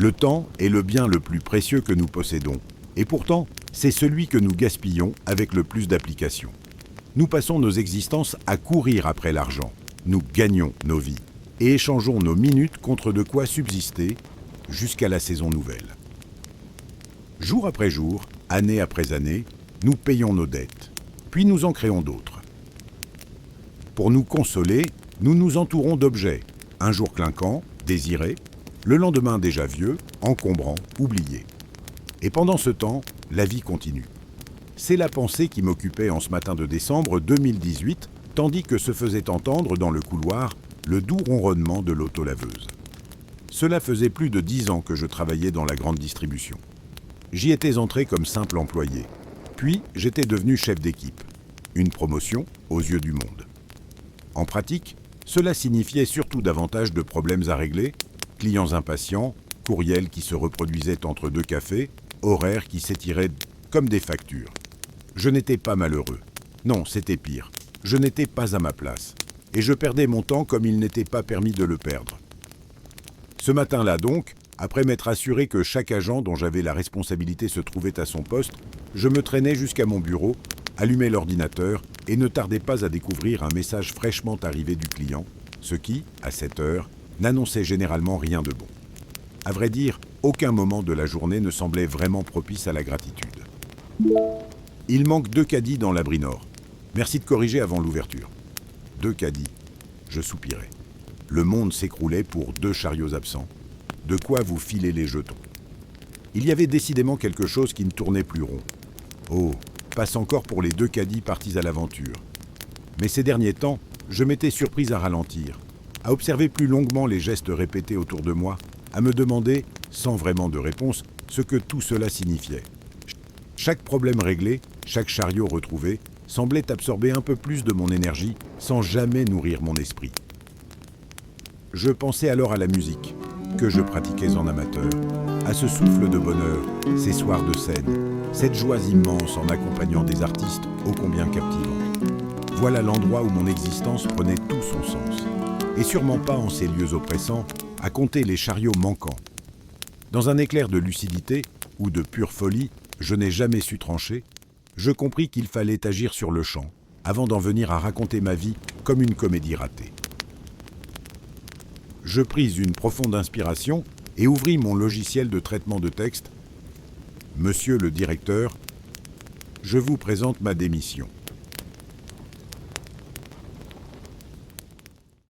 Le temps est le bien le plus précieux que nous possédons. Et pourtant, c'est celui que nous gaspillons avec le plus d'application. Nous passons nos existences à courir après l'argent. Nous gagnons nos vies et échangeons nos minutes contre de quoi subsister jusqu'à la saison nouvelle. Jour après jour, année après année, nous payons nos dettes, puis nous en créons d'autres. Pour nous consoler, nous nous entourons d'objets, un jour clinquants, désirés, le lendemain déjà vieux, encombrants, oubliés. Et pendant ce temps, la vie continue. C'est la pensée qui m'occupait en ce matin de décembre 2018, tandis que se faisait entendre dans le couloir le doux ronronnement de l'autolaveuse. Cela faisait plus de 10 ans que je travaillais dans la grande distribution. J'y étais entré comme simple employé. Puis, j'étais devenu chef d'équipe. Une promotion aux yeux du monde. En pratique, cela signifiait surtout davantage de problèmes à régler, clients impatients, courriels qui se reproduisaient entre deux cafés, horaires qui s'étiraient comme des factures. Je n'étais pas malheureux. Non, c'était pire. Je n'étais pas à ma place. Et je perdais mon temps comme il n'était pas permis de le perdre. Ce matin-là donc, après m'être assuré que chaque agent dont j'avais la responsabilité se trouvait à son poste, je me traînais jusqu'à mon bureau, allumais l'ordinateur et ne tardais pas à découvrir un message fraîchement arrivé du client, ce qui, à cette heure, n'annonçait généralement rien de bon. À vrai dire, aucun moment de la journée ne semblait vraiment propice à la gratitude. Il manque 2 caddies dans l'abri nord. Merci de corriger avant l'ouverture. 2 caddies. Je soupirais. Le monde s'écroulait pour 2 chariots absents. De quoi vous filer les jetons. Il y avait décidément quelque chose qui ne tournait plus rond. Oh, passe encore pour les 2 caddies partis à l'aventure. Mais ces derniers temps, je m'étais surpris à ralentir, à observer plus longuement les gestes répétés autour de moi, à me demander, sans vraiment de réponse, ce que tout cela signifiait. Chaque problème réglé, chaque chariot retrouvé, semblait absorber un peu plus de mon énergie sans jamais nourrir mon esprit. Je pensais alors à la musique, que je pratiquais en amateur, à ce souffle de bonheur, ces soirs de scène, cette joie immense en accompagnant des artistes ô combien captivants. Voilà l'endroit où mon existence prenait tout son sens, et sûrement pas en ces lieux oppressants, à compter les chariots manquants. Dans un éclair de lucidité, ou de pure folie, je n'ai jamais su trancher, je compris qu'il fallait agir sur le champ, avant d'en venir à raconter ma vie comme une comédie ratée. Je pris une profonde inspiration et ouvris mon logiciel de traitement de texte. « Monsieur le directeur, je vous présente ma démission.